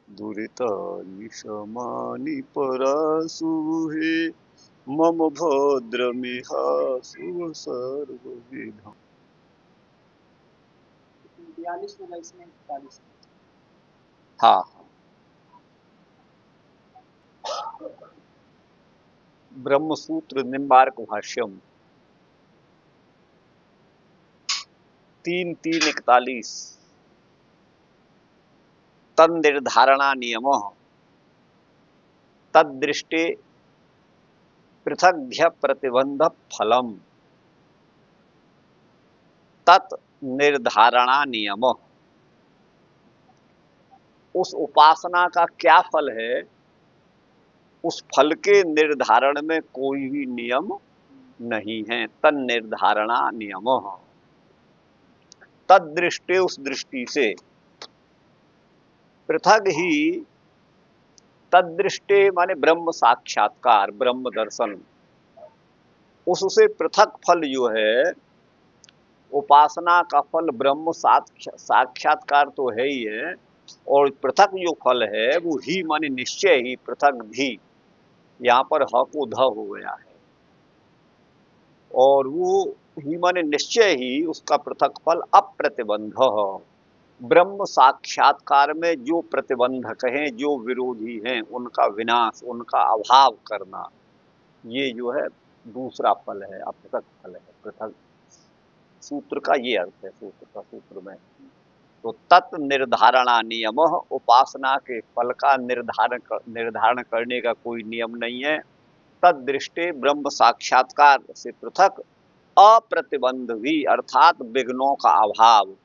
दुरितानि शमानि परासुहे मम भद्रमिहासु सर्वविधम्। 42 होगा इसमें 41। हाँ, ब्रह्मसूत्र निम्बार्क भाष्यम 3:3:41 तन्निर्धारणा नियम तदृष्टे पृथग्भ्य प्रतिबंध फलम तत् निर्धारणा नियम। उस उपासना का क्या फल है, उस फल के निर्धारण में कोई भी नियम नहीं है। तन निर्धारणा नियम तद दृष्टि, उस दृष्टि से, पृथक ही, तद दृष्टि माने ब्रह्म साक्षात्कार, ब्रह्म दर्शन, उससे पृथक फल जो है, उपासना का फल ब्रह्म साक्षात्कार तो है ही है, और पृथक जो फल है वो ही माने निश्चय ही, पृथक भी, यहाँ पर ह को ध हो गया है, और वो ही माने निश्चय ही, उसका पृथक फल अप्रतिबंध। ब्रह्म साक्षात्कार में जो प्रतिबंधक हैं, जो विरोधी हैं, उनका विनाश, उनका अभाव करना, ये जो है दूसरा फल है, अपृथक फल है। पृथक सूत्र का ये अर्थ है, सूत्र में। तो तत् निर्धारणा नियम, उपासना के फल का निर्धारण करने का कोई नियम नहीं है। तद दृष्टि, ब्रह्म साक्षात्कार से पृथक, अप्रतिबंध भी, अर्थात विघ्नों का अभाव,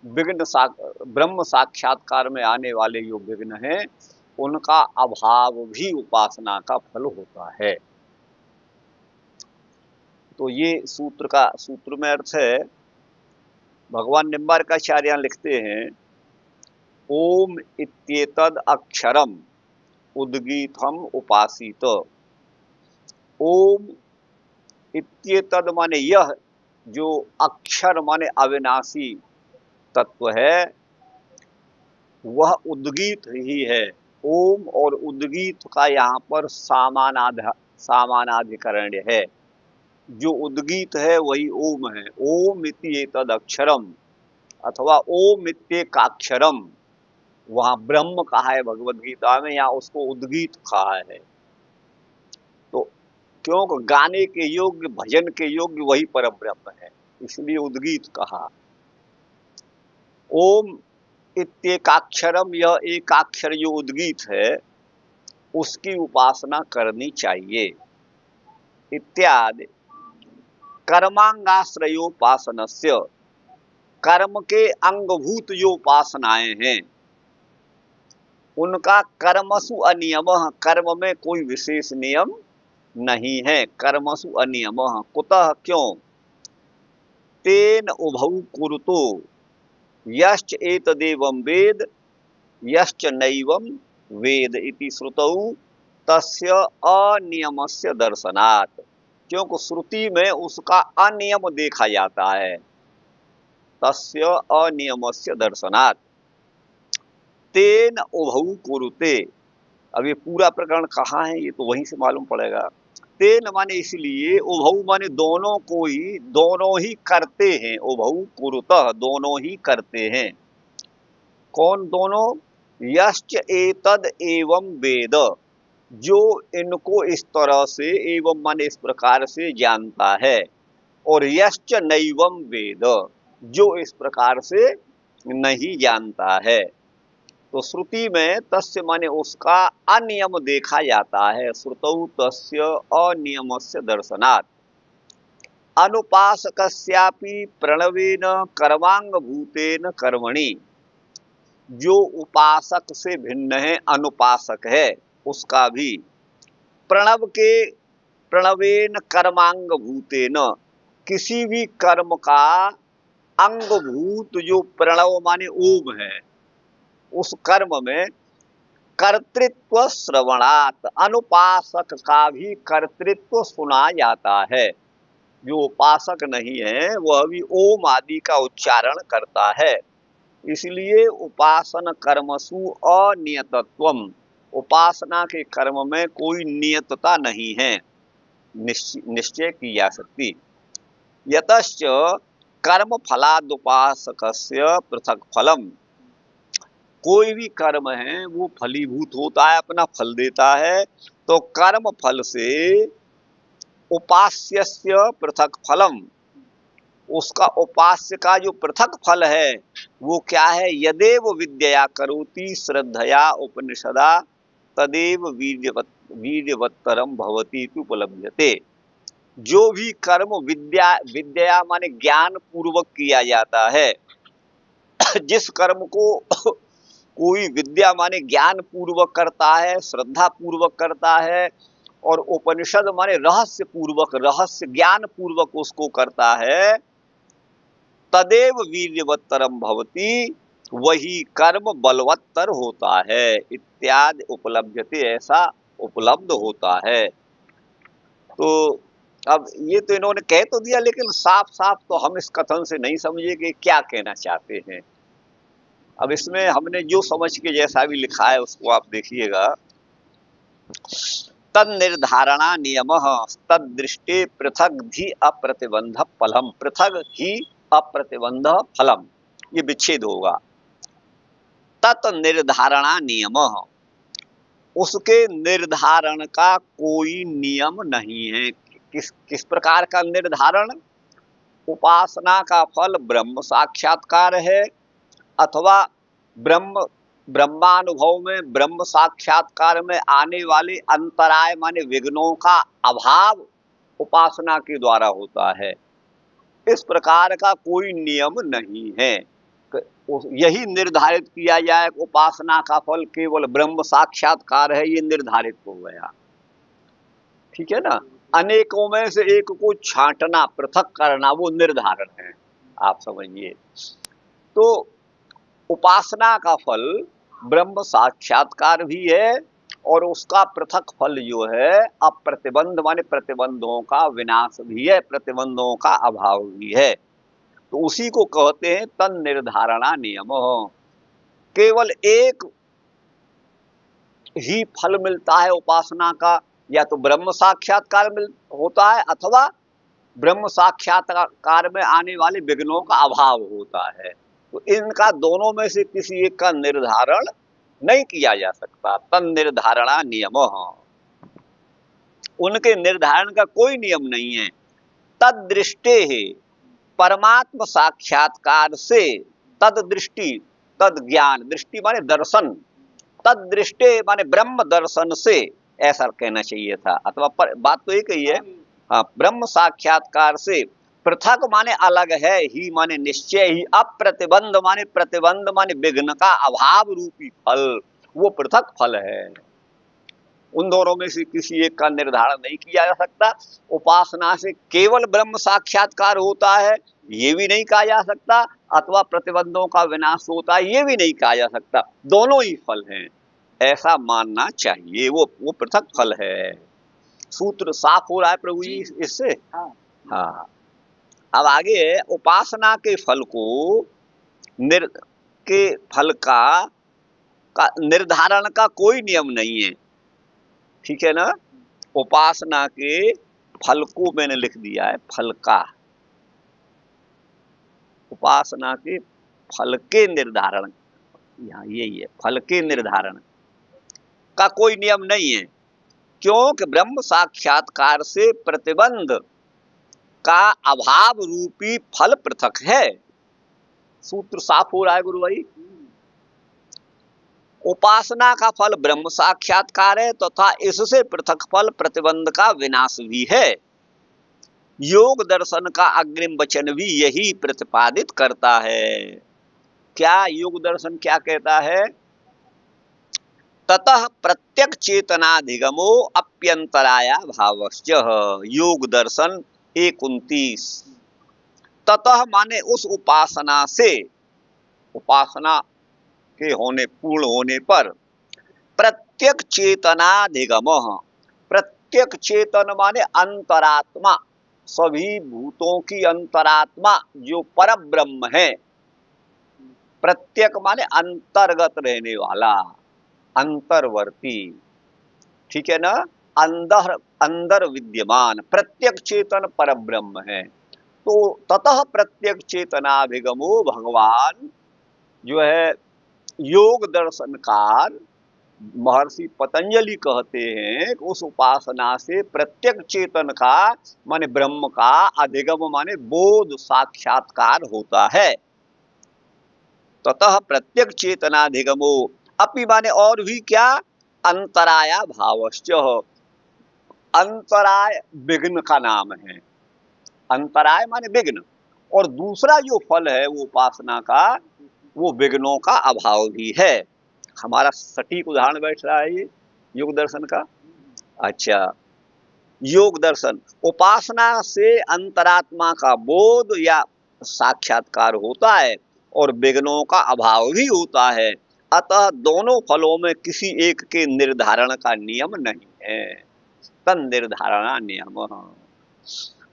ब्रह्म साक्षात्कार में आने वाले जो विघ्न हैं, उनका अभाव भी उपासना का फल होता है। तो ये सूत्र में अर्थ है। भगवान निम्बार्काचार्य लिखते हैं, ओम इत्येतद अक्षरम उद्गीतम उपासित। ओम इत्येतद माने यह, जो अक्षर माने अविनाशी तत्व है, वह उद्गीत ही है। ओम और उद्गीत का यहाँ पर सामानाधिकरण है। जो उद्गीत है वही ओम है। ओम इति एतद अक्षरम, अथवा ओम इत्येकाक्षरम, वहाँ ब्रह्म कहा है भगवद गीता में, यहाँ उसको उद्गीत कहा है। तो क्योंकि गाने के योग्य, भजन के योग्य वही परब्रह्म है, इसलिए उद्गीत कहा। ओम इत्येकाक्षरम, यह एकाक्षर जो उद्गीत है, उसकी उपासना करनी चाहिए। इत्यादि कर्मांगाश्रयोपासनस्य, कर्म के अंगभूत जो उपासनाएं हैं, उनका कर्मसु अनियमः, कर्म में कोई विशेष नियम नहीं है। कर्मसु अनियमः कुतः, क्यों? तेन उभौ कुरुतो यश्च एतदेवं वेद यश्च नैवं वेद इति श्रुतौ तस्य अनियमस्य दर्शनात्। क्योंकि श्रुति में उसका अनियम देखा जाता है। तस्य अनियमस्य दर्शनात् तेन उभौ कुरुते। अब ये पूरा प्रकरण कहाँ है, ये तो वहीं से मालूम पड़ेगा। तेन माने इसलिए, उभौ माने दोनों को ही, दोनों ही करते हैं। उभौ कुरुतः, दोनों ही करते हैं। कौन दोनों? यश्च एतद एवं वेद, जो इनको इस तरह से, एवं माने इस प्रकार से जानता है, और यश्च नैवं वेद, जो इस प्रकार से नहीं जानता है। तो श्रुति में तस्य माने उसका अनियम देखा जाता है। श्रुतौ तस्य अनियमस्य दर्शनात् अनुपासकस्यापि प्रणवेन कर्मांगभूतेन कर्मणि, जो उपासक से भिन्न है, अनुपासक है, उसका भी प्रणवेन कर्मांगभूतेन, किसी भी कर्म का अंगभूत जो प्रणव माने ओम है, उस कर्म में कर्तृत्व श्रवणात्, अनुपासक का भी कर्तृत्व सुना जाता है। जो उपासक नहीं है वह भी ओम आदि का उच्चारण करता है। इसलिए उपासन कर्मसु अनियतत्वम, उपासना के कर्म में कोई नियतता नहीं है, निश्चय की जा सकती। यतश्च कर्म फलादुपासकस्य पृथक फलम, कोई भी कर्म है वो फलीभूत होता है, अपना फल देता है, तो कर्म फल से उपास्यस्य पृथक फलम, उसका उपास्य का जो पृथक फल है वो क्या है, यदेव विद्या करोति श्रद्धया उपनिषदा तदेव वीर्यवत्तरम भवती उपलभ्यते। जो भी कर्म विद्या माने ज्ञान पूर्वक किया जाता है, जिस कर्म को कोई विद्या माने ज्ञान पूर्वक करता है, श्रद्धा पूर्वक करता है, और उपनिषद माने रहस्य पूर्वक, रहस्य ज्ञान पूर्वक उसको करता है, तदेव वीर्यवत्तरम भवती, वही कर्म बलवत्तर होता है, इत्यादि उपलब्धते, ऐसा उपलब्ध होता है। तो अब ये तो इन्होंने कह तो दिया, लेकिन साफ साफ तो हम इस कथन से नहीं समझे कि क्या कहना चाहते हैं। अब इसमें हमने जो समझ के जैसा भी लिखा है उसको आप देखिएगा। तद निर्धारणा नियमः तदृष्टे पृथक धी अप्रतिबंध फलम, पृथक ही अप्रतिबंध फलम, ये विच्छेद होगा। तत् निर्धारणा नियमः, उसके निर्धारण का कोई नियम नहीं है। किस प्रकार का निर्धारण? उपासना का फल ब्रह्म साक्षात्कार है, अथवा ब्रह्मानुभव में, ब्रह्म साक्षात्कार में आने वाले अंतराय माने विघ्नों का अभाव उपासना के द्वारा होता है। इस प्रकार का कोई नियम नहीं है। यही निर्धारित किया जाए उपासना का फल केवल ब्रह्म साक्षात्कार है, ये निर्धारित हो गया, ठीक है ना। अनेकों में से एक को छांटना, पृथक करना, वो निर्धारण है, आप समझिए। तो उपासना का फल ब्रह्म साक्षात्कार भी है, और उसका पृथक फल जो है अप्रतिबंध माने प्रतिबंधों का विनाश भी है, प्रतिबंधों का अभाव भी है। तो उसी को कहते हैं तन निर्धारणा नियम। केवल एक ही फल मिलता है उपासना का, या तो ब्रह्म साक्षात्कार होता है, अथवा ब्रह्म साक्षात्कार में आने वाले विघ्नों का अभाव होता है। तो इनका दोनों में से किसी एक का निर्धारण नहीं किया जा सकता। तन निर्धारणा नियम, उनके निर्धारण का कोई नियम नहीं है। तद दृष्टे है, परमात्म साक्षात्कार से, तद दृष्टि, तद ज्ञान, दृष्टि माने दर्शन, तद दृष्टे माने ब्रह्म दर्शन से, ऐसा कहना चाहिए था, अथवा बात तो एक ही है। हाँ, ब्रह्म साक्षात्कार से, पृथक माने अलग है, ही माने निश्चय ही, अप्रतिबंध माने प्रतिबंध माने विघ्न का अभाव रूपी फल, वो पृथक फल है। उन दोनों में से किसी एक का निर्धारण नहीं किया जा सकता। उपासना से केवल ब्रह्म साक्षात्कार होता है, ये भी नहीं कहा जा सकता, अथवा प्रतिबंधों का विनाश होता है, ये भी नहीं कहा जा सकता। दोनों ही फल हैं, ऐसा मानना चाहिए, वो पृथक फल है। सूत्र साफ हो रहा है प्रभु जी इससे? हाँ। अब आगे उपासना के फल को के फल का निर्धारण का कोई नियम नहीं है, ठीक है ना। उपासना के फल को मैंने लिख दिया है, फल का, उपासना के फल के निर्धारण, यहाँ यही है, फल के निर्धारण का कोई नियम नहीं है, क्योंकि ब्रह्म साक्षात्कार से प्रतिबंध का अभाव रूपी फल पृथक है। सूत्र साफ हो रहा है गुरु भाई। उपासना का फल ब्रह्म साक्षात्कार है, तथा इससे पृथक फल प्रतिबंध का विनाश भी है। योग दर्शन का अग्रिम वचन भी यही प्रतिपादित करता है। क्या योग दर्शन क्या कहता है? ततः प्रत्यक चेतनाधिगमो अप्यंतराया भावश्च, योग दर्शन 1:29। ततः माने उस उपासना से, उपासना के होने, पूर्ण होने पर, प्रत्यक चेतनाधिगम, प्रत्यक चेतन माने अंतरात्मा, सभी भूतों की अंतरात्मा जो पर ब्रह्म है, प्रत्यक माने अंतर्गत रहने वाला, अंतर्वर्ती, ठीक है ना, अंदर अंदर विद्यमान प्रत्यक चेतन परब्रह्म है। तो ततः प्रत्यक चेतनाभिगमो भगवान जो है योग दर्शनकार महर्षि पतंजलि कहते हैं कि उस उपासना से प्रत्यक चेतन का माने ब्रह्म का अधिगम माने बोध साक्षात्कार होता है। ततः प्रत्यक चेतनाधिगमो अपि माने और भी क्या, अंतराया भावश्च, अंतराय विघ्न का नाम है, अंतराय माने विघ्न, और दूसरा जो फल है वो उपासना का वो विघ्नों का अभाव भी है। हमारा सटीक उदाहरण बैठ रहा है ये योग दर्शन का। अच्छा, योग दर्शन उपासना से अंतरात्मा का बोध या साक्षात्कार होता है और विघ्नों का अभाव भी होता है। अतः दोनों फलों में किसी एक के निर्धारण का नियम नहीं है, तन निर्धारणा नियम।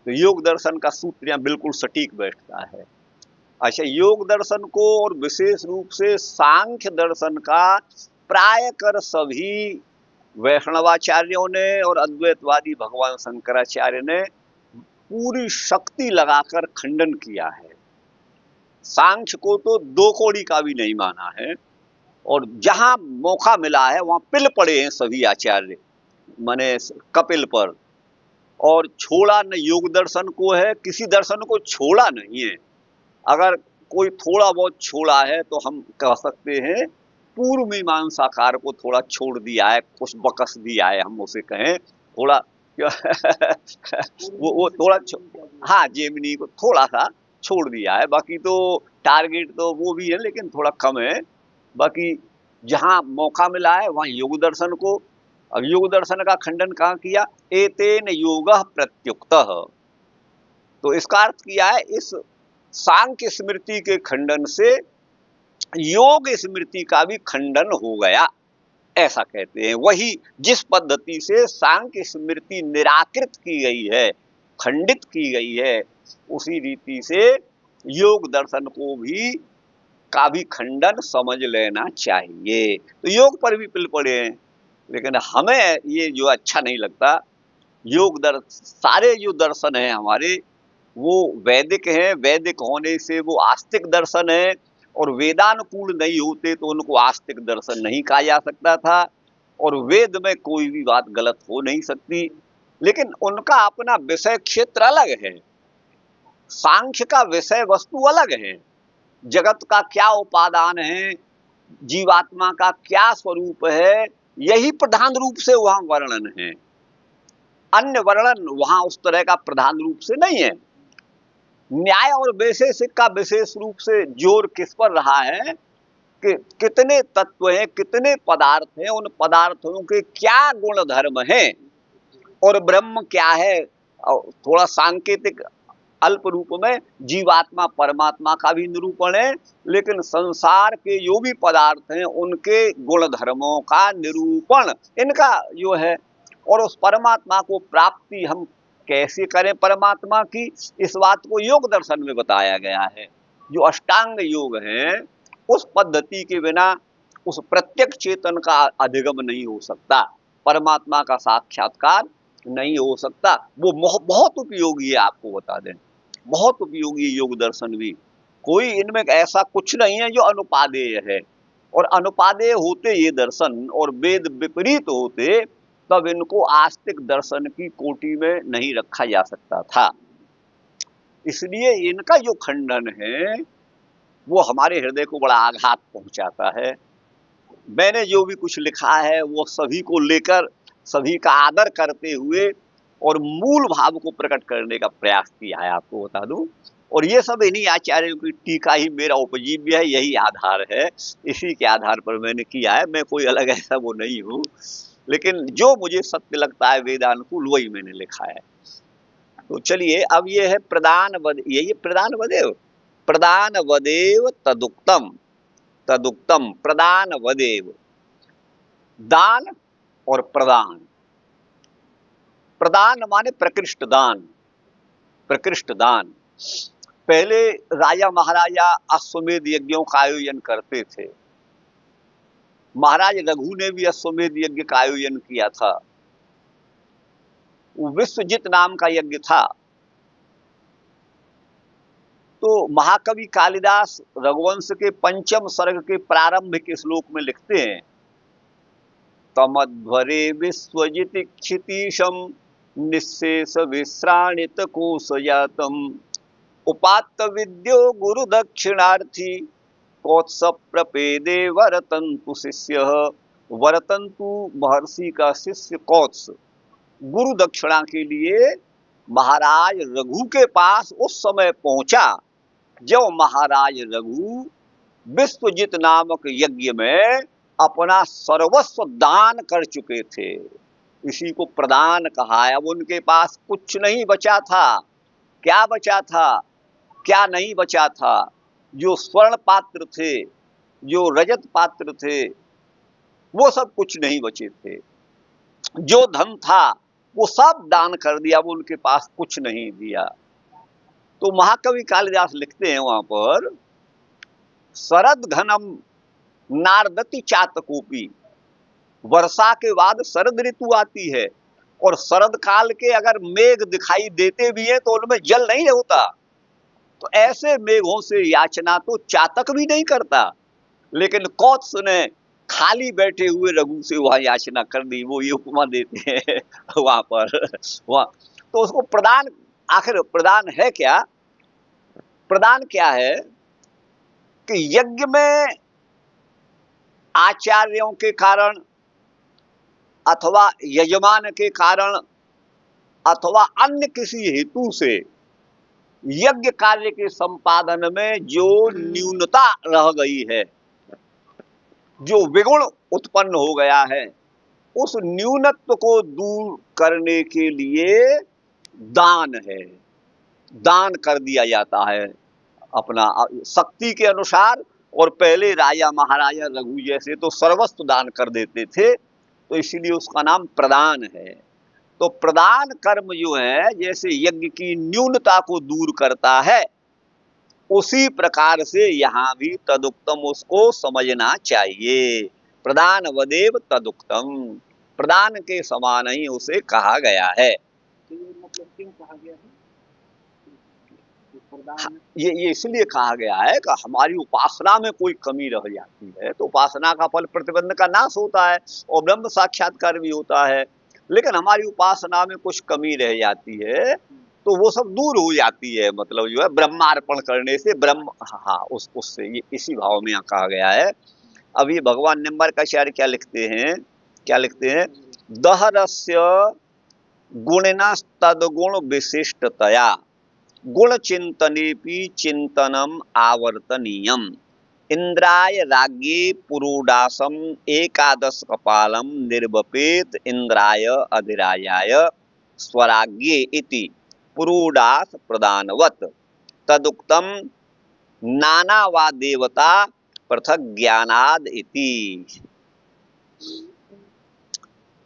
तो योग दर्शन का सूत्र यहाँ बिल्कुल सटीक बैठता है। अच्छा, योग दर्शन को और विशेष रूप से सांख्य दर्शन का प्राय कर सभी वैष्णवाचार्यों ने और अद्वैतवादी भगवान शंकराचार्य ने पूरी शक्ति लगाकर खंडन किया है। सांख्य को तो दो कौड़ी का भी नहीं माना है, और जहां मौका मिला है वहां पिल पड़े हैं सभी आचार्य माने कपिल पर, और छोड़ा न योग दर्शन को है, किसी दर्शन को छोड़ा नहीं है। अगर कोई थोड़ा बहुत छोड़ा है तो हम कह सकते हैं पूर्व मीमांसाकार को थोड़ा छोड़ दिया है, कुछ बकस दिया है, हम उसे कहें थोड़ा वो थोड़ा हाँ जेमिनी को थोड़ा सा छोड़ दिया है, बाकी तो टारगेट तो वो भी है लेकिन थोड़ा कम है। बाकी जहां मौका मिला है वहां योग दर्शन को, अब योग दर्शन का खंडन कहाँ किया, एतेन योगः प्रत्युक्तः, तो इसका अर्थ किया है इस सांख्य स्मृति के खंडन से योग स्मृति का भी खंडन हो गया, ऐसा कहते हैं। वही जिस पद्धति से सांख्य स्मृति निराकृत की गई है, खंडित की गई है, उसी रीति से योग दर्शन को भी का भी खंडन समझ लेना चाहिए। तो योग पर भी पिल पड़े हैं, लेकिन हमें ये जो अच्छा नहीं लगता, योग सारे जो दर्शन हैं हमारे वो वैदिक हैं, वैदिक होने से वो आस्तिक दर्शन है, और वेदानुकूल नहीं होते तो उनको आस्तिक दर्शन नहीं कहा जा सकता था, और वेद में कोई भी बात गलत हो नहीं सकती, लेकिन उनका अपना विषय क्षेत्र अलग है, सांख्य का विषय वस्तु अलग है, जगत का क्या उपादान है, जीवात्मा का क्या स्वरूप है, यही प्रधान रूप से वहां वर्णन है, अन्य वर्णन वहां उस तरह का प्रधान रूप से नहीं है। न्याय और वैशेषिक का विशेष रूप से जोर किस पर रहा है कि कितने तत्व हैं, कितने पदार्थ हैं, उन पदार्थों के क्या गुण धर्म हैं, और ब्रह्म क्या है। थोड़ा सांकेतिक अल्प रूप में जीवात्मा परमात्मा का भी निरूपण है, लेकिन संसार के जो भी पदार्थ हैं उनके गुण धर्मों का निरूपण इनका जो है, और उस परमात्मा को प्राप्ति हम कैसे करें परमात्मा की, इस बात को योग दर्शन में बताया गया है। जो अष्टांग योग है उस पद्धति के बिना उस प्रत्यक्ष चेतन का अधिगम नहीं हो सकता, परमात्मा का साक्षात्कार नहीं हो सकता। वो बहुत उपयोगी है, आपको बता दें बहुत उपयोगी योग दर्शन भी, कोई इनमें ऐसा कुछ नहीं है जो अनुपादेय है, और अनुपादेय होते ये दर्शन और वेद विपरीत होते तब इनको आस्तिक दर्शन की कोटि में नहीं रखा जा सकता था। इसलिए इनका जो खंडन है वो हमारे हृदय को बड़ा आघात पहुंचाता है। मैंने जो भी कुछ लिखा है वो सभी को लेकर, सभी का आदर करते हुए और मूल भाव को प्रकट करने का प्रयास किया है, आपको बता दूं। और ये सब इन्हीं आचार्यों की टीका ही मेरा उपजीव्य है, यही आधार है, इसी के आधार पर मैंने किया है। मैं कोई अलग ऐसा वो नहीं हूँ, लेकिन जो मुझे सत्य लगता है वेदानुकूल वही मैंने लिखा है। तो चलिए, अब ये है प्रदान वद, यही प्रदान वदेव, प्रदान वदेव तदुक्तम, तदुक्तम प्रदान वदेव, दान और प्रदान। प्रदान माने प्रकृष्ट दान, प्रकृष्ट दान, पहले राजा महाराजा अश्वमेध यज्ञों का आयोजन करते थे। महाराज रघु ने भी अश्वमेध यज्ञ का आयोजन किया था। वो विश्वजित नाम का यज्ञ था। तो महाकवि कालिदास रघुवंश के पंचम सर्ग के प्रारंभ के श्लोक में लिखते हैं, तमध्वरे विश्वजित क्षितीशम निःशेष विश्राणित कोशजातम उपात्त विद्यो गुरु दक्षिणार्थी कौत्स प्रपेदे वरतंतु शिष्य। वरतंतु महर्षि का शिष्य कौत्स गुरु दक्षिणा के लिए महाराज रघु के पास उस समय पहुंचा जब महाराज रघु विश्वजित नामक यज्ञ में अपना सर्वस्व दान कर चुके थे। इसी को प्रदान कहा है। अब उनके पास कुछ नहीं बचा था। क्या बचा था, क्या नहीं बचा था? जो स्वर्ण पात्र थे, जो रजत पात्र थे, वो सब कुछ नहीं बचे थे। जो धन था वो सब दान कर दिया, वो उनके पास कुछ नहीं दिया। तो महाकवि कालिदास लिखते हैं वहां पर, शरद घनम नारदति चातकोपी। वर्षा के बाद शरद ऋतु आती है और शरद काल के अगर मेघ दिखाई देते भी हैं तो उनमें जल नहीं होता। तो ऐसे मेघों से याचना तो चातक भी नहीं करता, लेकिन कौत्स ने खाली बैठे हुए रघु से वहां याचना कर दी। वो ये उपमा देते हैं वहां पर वहां। तो उसको प्रदान, आखिर प्रदान है क्या? प्रदान क्या है कि यज्ञ में आचार्यों के कारण अथवा यजमान के कारण अथवा अन्य किसी हेतु से यज्ञ कार्य के संपादन में जो न्यूनता रह गई है, जो विगुण उत्पन्न हो गया है, उस न्यूनत्व को दूर करने के लिए दान है। दान कर दिया जाता है अपना शक्ति के अनुसार। और पहले राजा महाराजा रघु जैसे तो सर्वस्व दान कर देते थे, तो इसीलिए उसका नाम प्रदान है। तो प्रदान कर्म जो है जैसे यज्ञ की न्यूनता को दूर करता है, उसी प्रकार से यहाँ भी तदुक्तम उसको समझना चाहिए। प्रदान वदेव तदुक्तम, प्रदान के समान ही उसे कहा गया है। तो ये मतलब क्यों कहा गया है? ये इसलिए कहा गया है कि हमारी उपासना में कोई कमी रह जाती है तो उपासना का फल प्रतिबंध का नाश होता है और ब्रह्म साक्षात्कार भी होता है। लेकिन हमारी उपासना में कुछ कमी रह जाती है तो वो सब दूर हो जाती है। मतलब जो है ब्रह्मार्पण करने से ब्रह्म, हाँ उससे ये इसी भाव में यहाँ कहा गया है। अब ये भगवान निम्बार्काचार्य क्या लिखते हैं, क्या लिखते हैं? दहरस्य गुणिना तदगुण विशिष्टतया गुण चिंतनेपि चिंतनम आवर्तनीयम इंद्राय राज्ञे पुरोडासम एकादश कपालम निर्वपेत इंद्राय अधिराजाय स्वराज्ञे इति पुरोडास प्रदानवत तदुक्तम नाना वा देवता पृथक ज्ञानाद इति।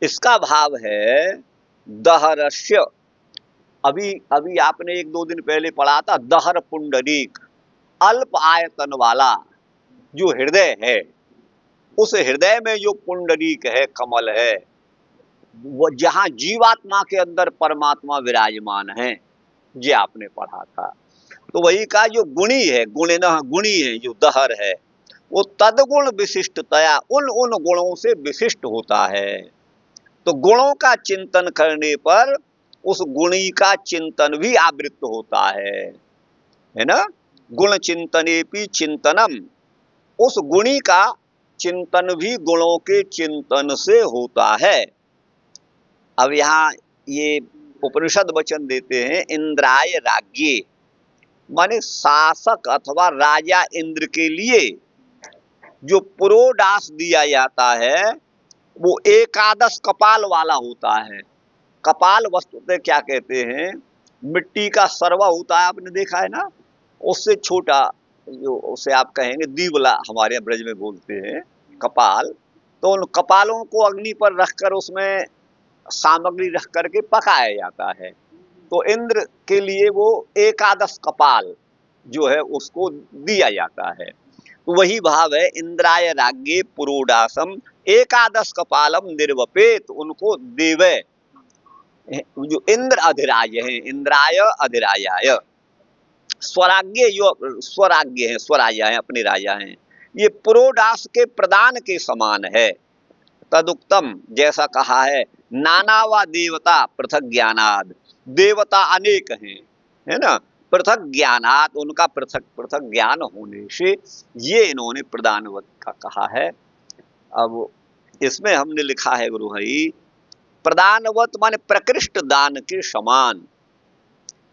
इसका भाव है दहरस्य। अभी आपने एक दो दिन पहले पढ़ा था, दहर पुंडरीक, अल्प आयतन वाला जो हृदय है, उस हृदय में जो पुंडरीक है, कमल है, वो जहां जीवात्मा के अंदर परमात्मा विराजमान है, ये आपने पढ़ा था। तो वही का जो गुणी है, गुणिनः गुणी है, जो दहर है, वो तदगुण विशिष्टतया उन गुणों से विशिष्ट होता है। तो गुणों का चिंतन करने पर उस गुणी का चिंतन भी आवृत्त होता है ना। गुण चिंतनेपि चिंतनम, उस गुणी का चिंतन भी गुणों के चिंतन से होता है। अब यहाँ ये उपनिषद वचन देते हैं, इंद्राय राज्ञे, माने शासक अथवा राजा इंद्र के लिए जो पुरोडास दिया जाता है वो एकादश कपाल वाला होता है। कपाल वस्तुतः क्या कहते हैं, मिट्टी का सरवा होता है, आपने देखा है ना, उससे छोटा, जो उसे आप कहेंगे दीवला, हमारे ब्रज में बोलते हैं कपाल। तो उन कपालों को अग्नि पर रखकर उसमें सामग्री रख करके पकाया जाता है। तो इंद्र के लिए वो एकादश कपाल जो है उसको दिया जाता है। तो वही भाव है, इंद्राय राज्ञे पुरोडासम एकादश कपालम निर्वपेत, उनको देवे, जो इंद्र अधिराज है, इंद्राय अधिराजाय, स्वराज्ञ जो स्वराज्ञ है, स्वराजा है, अपने राजा हैं, ये पुरोडास के प्रदान के समान है। तदुक्तम, जैसा कहा है, नाना व देवता पृथक ज्ञानाद, देवता अनेक हैं, है ना, पृथक ज्ञानात, उनका पृथक पृथक ज्ञान होने से ये इन्होंने प्रदानवत का कहा है। अब इसमें हमने लिखा है गुरु भाई, प्रदानवत माने प्रकृष्ट दान के समान,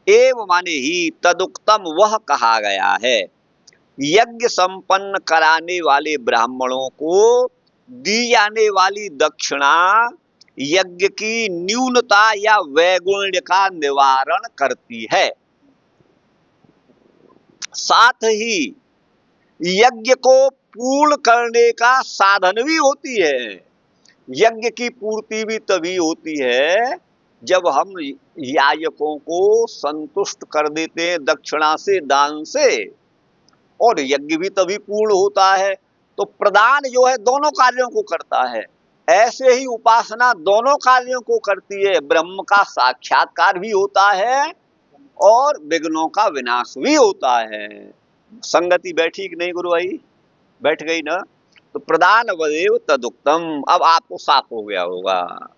एव माने ही तदुक्तम वह कहा गया है, यज्ञ संपन्न कराने वाले ब्राह्मणों को दी जाने वाली दक्षिणा यज्ञ की न्यूनता या वैगुण्य का निवारण करती है, साथ ही यज्ञ को पूर्ण करने का साधन भी होती है। यज्ञ की पूर्ति भी तभी होती है जब हम याजकों को संतुष्ट कर देते हैं दक्षिणा से, दान से, और यज्ञ भी तभी पूर्ण होता है। तो प्रदान जो है दोनों कार्यों को करता है, ऐसे ही उपासना दोनों कार्यों को करती है, ब्रह्म का साक्षात्कार भी होता है और विघ्नों का विनाश भी होता है। संगति बैठी कि नहीं गुरु भाई? बैठ गई ना? तो प्रदान वदेव तदुक्तम, अब आपको साफ हो गया होगा।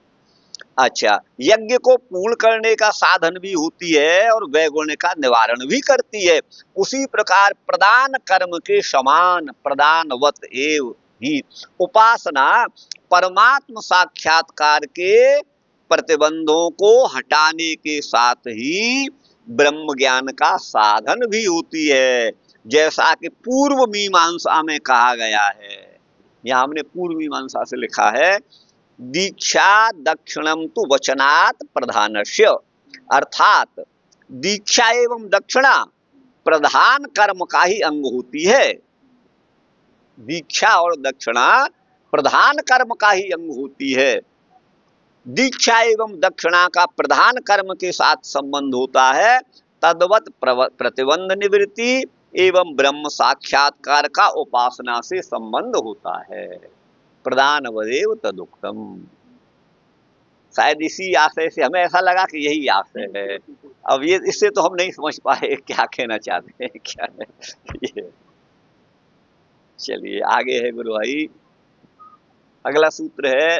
अच्छा, यज्ञ को पूर्ण करने का साधन भी होती है और वैगुण्य का निवारण भी करती है। उसी प्रकार प्रदान कर्म के समान प्रदानवत एव ही उपासना परमात्म साक्षात्कार के प्रतिबंधों को हटाने के साथ ही ब्रह्म ज्ञान का साधन भी होती है, जैसा कि पूर्व मीमांसा में कहा गया है। यहां हमने पूर्व मीमांसा से लिखा है, दीक्षा दक्षिणम तु वचनात् प्रधानस्य, अर्थात दीक्षा एवं दक्षिणा प्रधान कर्म का ही अंग होती है। दीक्षा और दक्षिणा प्रधान कर्म का ही अंग होती है। दीक्षा एवं दक्षिणा का प्रधान कर्म के साथ संबंध होता है, तद्वत प्रतिबंध निवृत्ति एवं ब्रह्म साक्षात्कार का उपासना से संबंध होता है। प्रदान वदेव तदुक्तम, शायद इसी आशय से हमें ऐसा लगा कि यही आशय है। अब ये इससे तो हम नहीं समझ पाए क्या कहना चाहते हैं, क्या है ये। चलिए आगे है गुरु भाई, अगला सूत्र है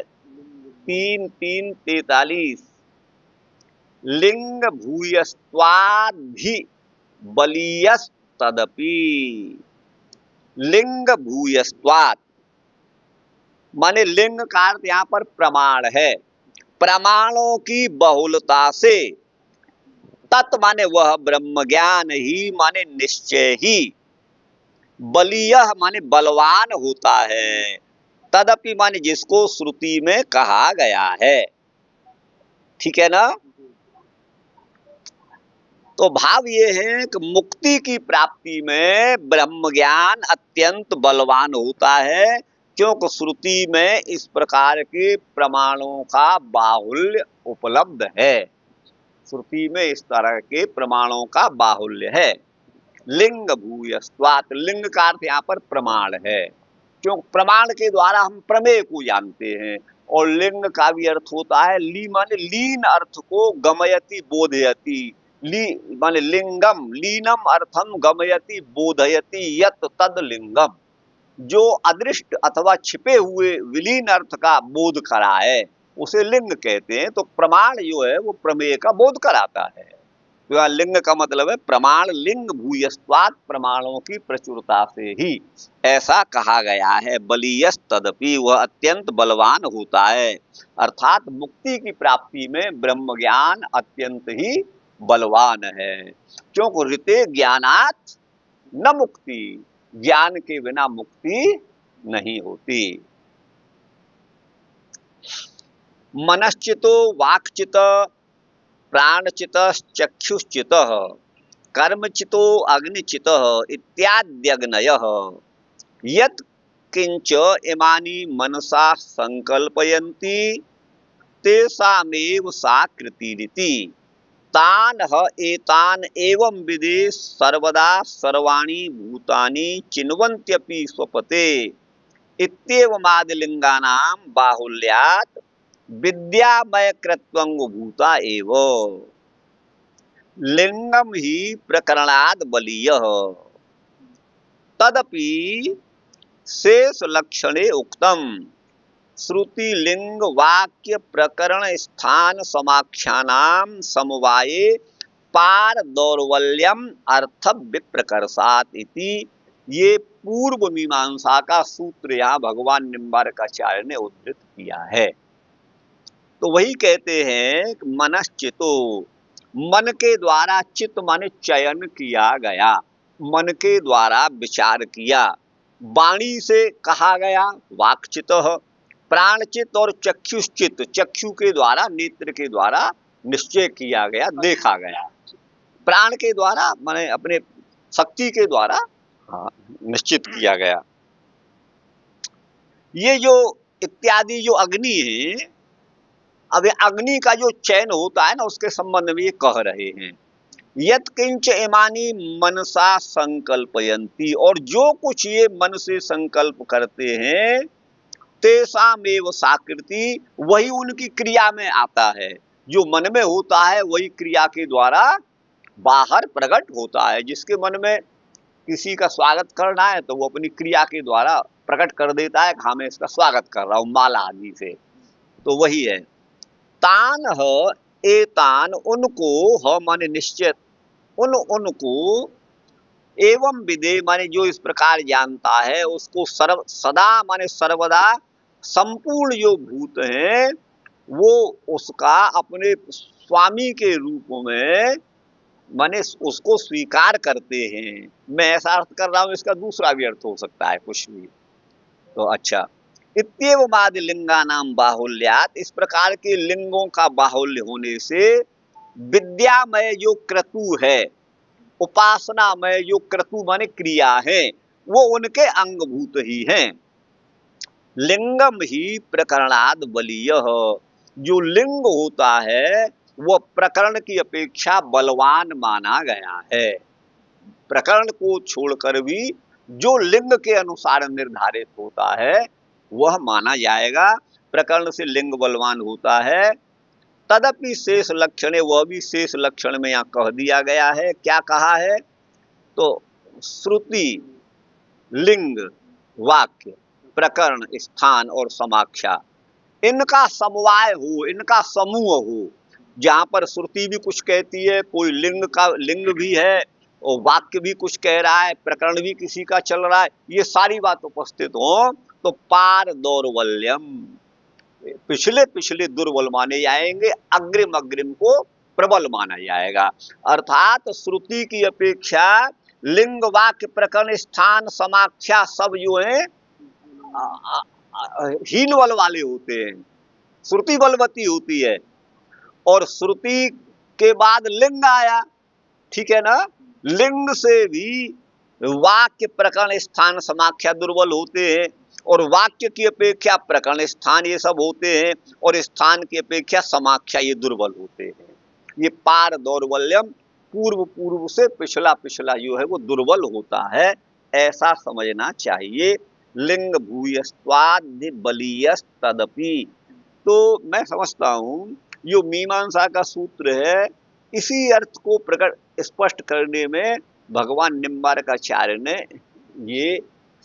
3:3:43, लिंग भूयस्त्वाद्धि बलीयस तदपि। लिंग भूयस्त्वात् माने लिंग का अर्थ यहाँ पर प्रमाण है, प्रमाणों की बहुलता से, तत् माने वह ब्रह्म ज्ञान ही माने निश्चय ही, बलीय माने बलवान होता है, तदपि माने जिसको श्रुति में कहा गया है। ठीक है ना? तो भाव ये है कि मुक्ति की प्राप्ति में ब्रह्म ज्ञान अत्यंत बलवान होता है, क्योंकि श्रुति में इस प्रकार के प्रमाणों का बाहुल्य उपलब्ध है। श्रुति में इस तरह के प्रमाणों का बाहुल्य है। लिंग भूयस्त्वात्, लिंग का अर्थ यहाँ पर प्रमाण है, क्योंकि प्रमाण के द्वारा हम प्रमेय को जानते हैं। और लिंग का भी अर्थ होता है, ली माने लीन अर्थ को गमयति बोधयति, ली माने लिंगम, लीनम अर्थम गमयति बोधयति यत् तद लिंगम, जो अदृष्ट अथवा छिपे हुए विलीन अर्थ का बोध कराए उसे लिंग कहते हैं। तो प्रमाण जो है वो प्रमेय का बोध कराता है। तो लिंग का मतलब है प्रमाण, लिंग भूयस्त्वात्, प्रमाणों की प्रचुरता से ही ऐसा कहा गया है। बलीयस तदपि, वह अत्यंत बलवान होता है, अर्थात मुक्ति की प्राप्ति में ब्रह्म ज्ञान अत्यंत ही बलवान है। क्योंकि ऋते ज्ञानात् न मुक्ति, ज्ञान के बिना मुक्ति नहीं होती। मनश्चितो वाक्चित प्राणचित चक्षुश्चित कर्मचितो अग्निचित इत्याद्यग्नयः यत् किंच इमानि मनसा संकल्पयन्ति तेषामेव सा कृतिरिति। तान ह एतान एवं विदेश सर्वदा सर्वाणि भूतानि चिन्वन्त्यपि स्वपते इत्येवमादिलिंगानां बाहुल्यात् विद्यामय कृत्वं भूता एव लिंगम ही प्रकरणाद बलीयः तदपि शेष लक्षणे उक्तम श्रुति लिंग वाक्य प्रकरण स्थान समाख्यानाम समवाये पार दौर्बल्यम अर्थ विप्रकर्षात इति। ये पूर्व मीमांसा का सूत्र यहाँ भगवान निम्बारकाचार्य ने उद्धृत किया है। तो वही कहते हैं कि मनश्चितो, मन के द्वारा, चित्त माने चयन किया गया, मन के द्वारा विचार किया, वाणी से कहा गया वाक्चित, प्राणचित और चक्षुश्चित, चक्षु के द्वारा, नेत्र के द्वारा निश्चय किया गया, देखा गया, प्राण के द्वारा माने अपने शक्ति के द्वारा निश्चित किया गया। ये जो इत्यादि जो अग्नि है, अब अग्नि का जो चयन होता है ना, उसके संबंध में ये कह रहे हैं यत किंच इमानी मनसा संकल्पयंती, और जो कुछ ये मन से संकल्प करते हैं तेषामेव साकृति, वही उनकी क्रिया में आता है। जो मन में होता है वही क्रिया के द्वारा बाहर प्रकट होता है। जिसके मन में किसी का स्वागत करना है तो वो अपनी क्रिया के द्वारा प्रकट कर देता है, हाँ मैं इसका स्वागत कर रहा हूँ माला आदि से, तो वही है। तान ह एतान, उनको, ह माने निश्चित, उनको, एवं विदे माने जो इस प्रकार जानता है उसको, सर्व सदा माने सर्वदा, संपूर्ण जो भूत हैं वो उसका अपने स्वामी के रूप में माने उसको स्वीकार करते हैं। मैं ऐसा अर्थ कर रहा हूं, इसका दूसरा भी अर्थ हो सकता है कुछ भी। तो अच्छा, इत्येवमादि लिंगानाम बाहुल्यात, इस प्रकार के लिंगों का बाहुल्य होने से विद्यामय जो क्रतु है, उपासनामय जो क्रतु माने क्रिया है, वो उनके अंगभूत ही हैं। लिंगम ही प्रकरणाद बलीयः, जो लिंग होता है वो प्रकरण की अपेक्षा बलवान माना गया है। प्रकरण को छोड़कर भी जो लिंग के अनुसार निर्धारित होता है वह माना जाएगा। प्रकरण से लिंग बलवान होता है। तदपि शेष लक्षण, वह भी शेष लक्षण में यहाँ कह दिया गया है। क्या कहा है? तो श्रुति, लिंग, वाक्य, प्रकरण, स्थान और समाख्या, इनका समवाय हो, इनका समूह हो, जहां पर श्रुति भी कुछ कहती है, कोई लिंग का लिंग भी है और वाक्य भी कुछ कह रहा है, प्रकरण भी किसी का चल रहा है, ये सारी बात उपस्थित हो तो पार दौर्बल्यम, पिछले पिछले दुर्बल माने जाएंगे, अग्रिम अग्रिम को प्रबल माना जाएगा। अर्थात श्रुति की अपेक्षा लिंग, वाक्य, प्रकरण, स्थान, समाख्या सब जो है हीन बल वाले होते हैं। श्रुति बलवती होती है और श्रुति के बाद लिंग आया, ठीक है ना, लिंग से भी वाक्य, प्रकरण, स्थान, समाख्या दुर्बल होते हैं और वाक्य की अपेक्षा प्रकरण, स्थान ये सब होते हैं और स्थान की अपेक्षा समाख्या ये दुर्बल होते हैं। ये पार दौर्बल्यम, पूर्व पूर्व से पिछला पिछला जो है वो दुर्बल होता है, ऐसा समझना चाहिए। लिंग भूयस्त्वादि बलीयस तदपि, तो मैं समझता हूं जो मीमांसा का सूत्र है इसी अर्थ को प्रकट स्पष्ट करने में भगवान निम्बारकाचार्य ने ये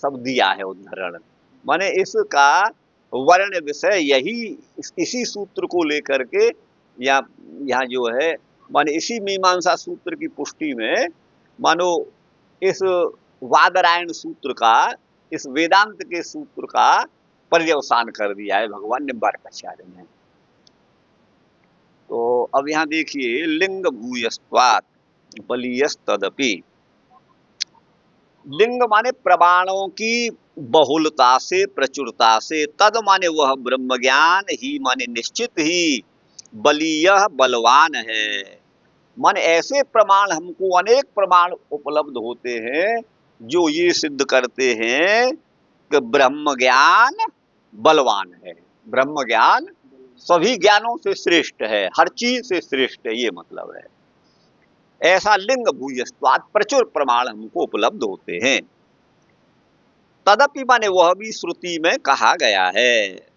सब दिया है उदाहरण। माने इसका वर्ण विषय यही, इसी सूत्र को लेकर के यहाँ जो है माने इसी मीमांसा सूत्र की पुष्टि में मानो इस वादरायण सूत्र का, इस वेदांत के सूत्र का पर्यवसान कर दिया है भगवान निम्बारकाचार्य ने। तो अब यहाँ देखिए, लिंग भूयस्त्वात् बलीयस तदपि, लिंग माने प्रमाणों की बहुलता से, प्रचुरता से, तद माने वह ब्रह्म ज्ञान, ही माने निश्चित ही, बलीय बलवान है। माने ऐसे प्रमाण, हमको अनेक प्रमाण उपलब्ध होते हैं जो ये सिद्ध करते हैं कि ब्रह्म ज्ञान बलवान है। ब्रह्म ज्ञान सभी ज्ञानों से श्रेष्ठ है, हर चीज से श्रेष्ठ है, ये मतलब है। ऐसा लिंग भूयस्त्वात् प्रचुर प्रमाण हमको उपलब्ध होते हैं। तदपि माने वह भी श्रुति में कहा गया है।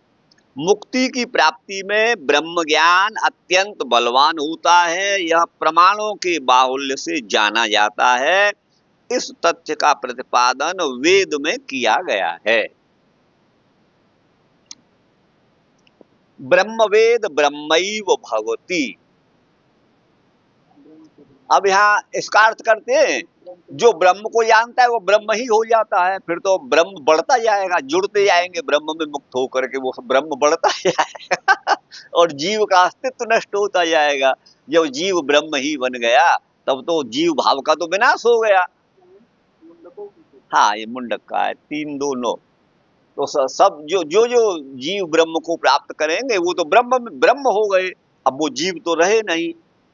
मुक्ति की प्राप्ति में ब्रह्म ज्ञान अत्यंत बलवान होता है, यह प्रमाणों के बाहुल्य से जाना जाता है। इस तथ्य का प्रतिपादन वेद में किया गया है। ब्रह्मवेद ब्रह्मैव भवति। अब यहाँ इसका अर्थ करते हैं, जो ब्रह्म को जानता है वो ब्रह्म ही हो जाता है, फिर तो ब्रह्म बढ़ता जाएगा, जुड़ते जाएंगे ब्रह्म में मुक्त होकर के, वो ब्रह्म बढ़ता जाएगा और जीव का अस्तित्व नष्ट होता जाएगा। जब जीव ब्रह्म ही बन गया तब तो जीव भाव का तो विनाश हो गया। हाँ, ये मुंडक का है 3-2-9। तो सब जो जो जो जीव ब्रह्म को प्राप्त करेंगे वो तो ब्रह्म हो गए, अब वो जीव तो रहे नहीं।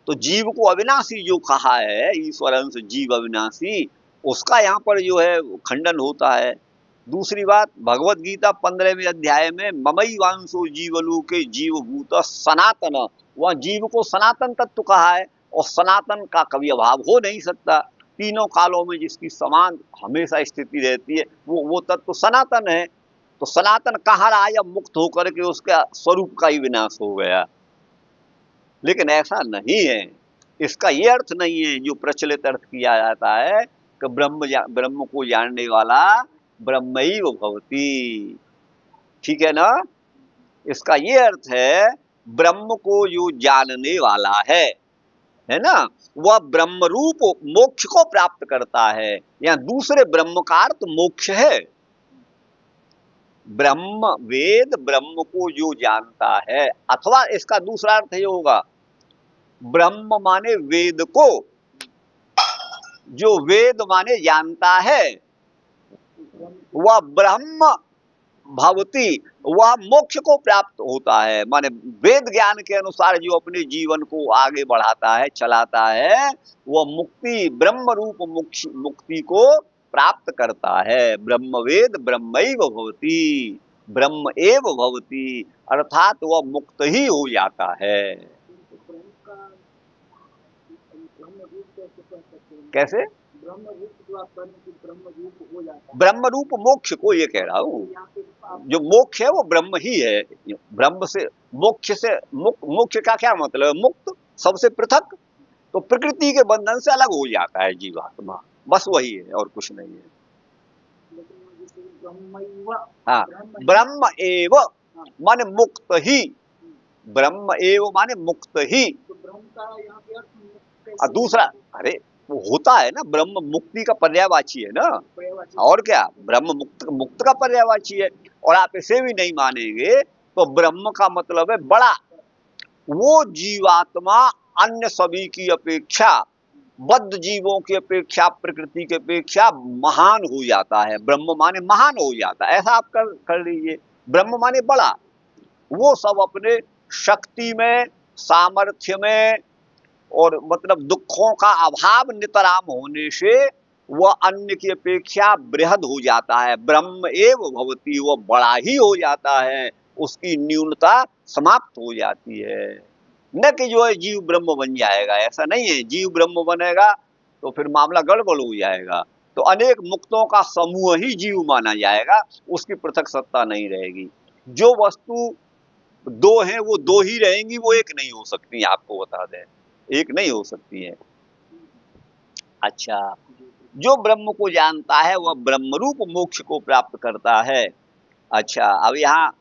तो जीव को अविनाशी जो कहा है, ईश्वर अंश जीव अविनाशी, उसका यहाँ पर जो है खंडन होता है। दूसरी बात, भगवत गीता 15वें अध्याय में ममई वांसो जीवलोके जीवभूत सनातन, वह जीव को सनातन तत्व कहा है, और सनातन का कभी अभाव हो नहीं सकता। तीनों कालों में जिसकी समान हमेशा स्थिति रहती है वो तत्व सनातन है। तो सनातन कहाँ रहा, जब मुक्त होकर के उसका स्वरूप का ही विनाश हो गया। लेकिन ऐसा नहीं है, इसका ये अर्थ नहीं है जो प्रचलित अर्थ किया जाता है कि ब्रह्म को जानने वाला ब्रह्मैव भवति। ठीक है ना? इसका ये अर्थ है ब्रह्म को जो जानने वाला है ना, वह ब्रह्म रूप मोक्ष को प्राप्त करता है। या दूसरे ब्रह्म का अर्थ मोक्ष है। ब्रह्म वेद ब्रह्म को जो जानता है, अथवा इसका दूसरा अर्थ ये होगा, ब्रह्म माने वेद को, जो वेद माने जानता है वह ब्रह्म भवति, वह मोक्ष को प्राप्त होता है। माने वेद ज्ञान के अनुसार जो अपने जीवन को आगे बढ़ाता है, चलाता है, वह मुक्ति, ब्रह्म रूप मुक्ति को प्राप्त करता है। ब्रह्मवेद ब्रह्मैव भवति, ब्रह्म एव भवति, अर्थात वह मुक्त ही हो जाता है। कैसे? ब्रह्म रूप मोक्ष को ये कह रहा हूँ, जो मोक्ष है वो ब्रह्म ही है। ब्रह्म से मोक्ष से मोक्ष का क्या मतलब है? मुक्त, सबसे पृथक, तो प्रकृति के बंधन से अलग हो जाता है जीवात्मा, बस वही है और कुछ नहीं है। हाँ, ब्रह्म एव माने मुक्त ही, ब्रह्म एव माने मुक्त ही। दूसरा, अरे वो होता है ना, ब्रह्म मुक्ति का पर्यायवाची है ना, और क्या, ब्रह्म मुक्त का पर्यायवाची है। और आप इसे भी नहीं मानेंगे तो ब्रह्म का मतलब है बड़ा। वो जीवात्मा अन्य सभी की अपेक्षा, बद्ध जीवों की अपेक्षा, प्रकृति की अपेक्षा महान हो जाता है। ब्रह्म माने महान हो जाता है, ऐसा आप कर लीजिए। ब्रह्म माने बड़ा, वो सब अपने शक्ति में, सामर्थ्य में, और मतलब दुखों का अभाव नितराम होने से वह अन्य की अपेक्षा बृहद हो जाता है। ब्रह्म एव भवति, वह बड़ा ही हो जाता है, उसकी न्यूनता समाप्त हो जाती है। न कि जो है जीव ब्रह्म बन जाएगा, ऐसा नहीं है। जीव ब्रह्म बनेगा तो फिर मामला गड़बड़ हो जाएगा, तो अनेक मुक्तों का समूह ही जीव माना जाएगा, उसकी पृथक सत्ता नहीं रहेगी। जो वस्तु दो हैं वो दो ही रहेंगी, वो एक नहीं हो सकती, आपको बता दें, एक नहीं हो सकती है। अच्छा, जो ब्रह्म को जानता है वह ब्रह्म रूप मोक्ष को प्राप्त करता है। अच्छा, अब यहाँ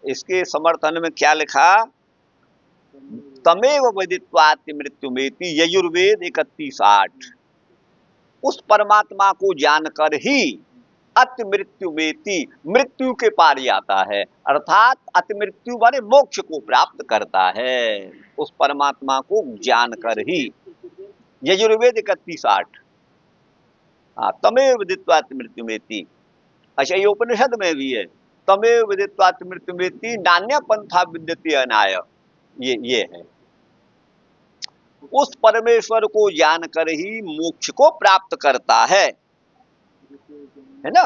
इसके समर्थन में क्या लिखा? तमेव विदित्वाति मृत्युमेति, यजुर्वेद 31:8। उस परमात्मा को जानकर ही अति मृत्युमेति, मृत्यु के पार जाता है, अर्थात अति मृत्यु माने मोक्ष को प्राप्त करता है। उस परमात्मा को जानकर ही, यजुर्वेद 31:8। हाँ, तमेव विदित्वाति मृत्युमेति। अच्छा, ये उपनिषद में भी है, तमेव विदित्वाति मृत्युमेति नान्य पंथा विद्यते अनाय, ये है। उस परमेश्वर को जानकर ही मोक्ष को प्राप्त करता है ना।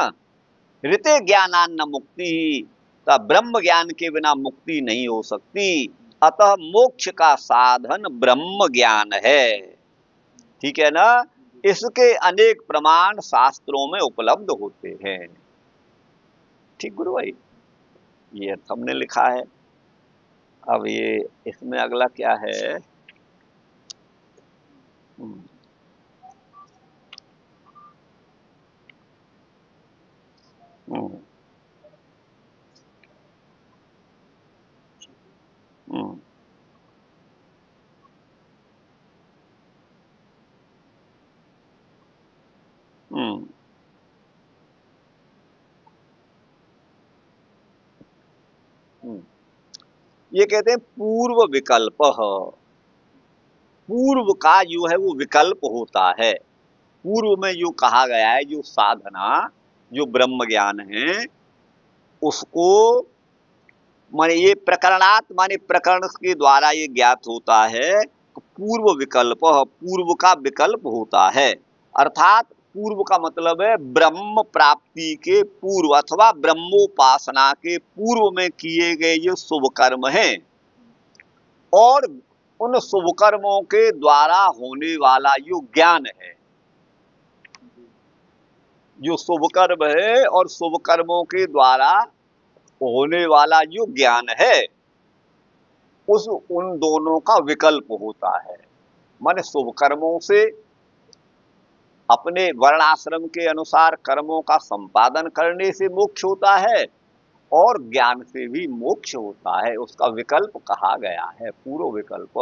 ऋते ज्ञानान्न मुक्ति, ब्रह्म ज्ञान के बिना मुक्ति नहीं हो सकती। अतः मोक्ष का साधन ब्रह्म ज्ञान है। ठीक है ना। इसके अनेक प्रमाण शास्त्रों में उपलब्ध होते हैं। ठीक गुरु भाई, ये अर्थ हमने लिखा है। अब ये इसमें अगला क्या है? हम्म, हम्म, हम्म, हम्म, हम्म। ये कहते हैं पूर्व विकल्प। पूर्व का जो है वो विकल्प होता है। पूर्व में जो कहा गया है, जो साधना, जो ब्रह्म ज्ञान है, उसको माने ये प्रकरणात् माने प्रकरण के द्वारा ये ज्ञात होता है। पूर्व विकल्प, पूर्व का विकल्प होता है। अर्थात पूर्व का मतलब है ब्रह्म प्राप्ति के पूर्व अथवा ब्रह्मोपासना के पूर्व में किए गए जो शुभ कर्म हैं, और उन शुभ कर्मों के द्वारा होने वाला जो ज्ञान है, जो शुभ कर्म है और शुभ कर्मों के द्वारा होने वाला जो ज्ञान है, उस उन दोनों का विकल्प होता है। माने शुभ कर्मों से अपने वर्णाश्रम के अनुसार कर्मों का संपादन करने से मोक्ष होता है, और ज्ञान से भी मोक्ष होता है। उसका विकल्प कहा गया है, पूर्व विकल्प।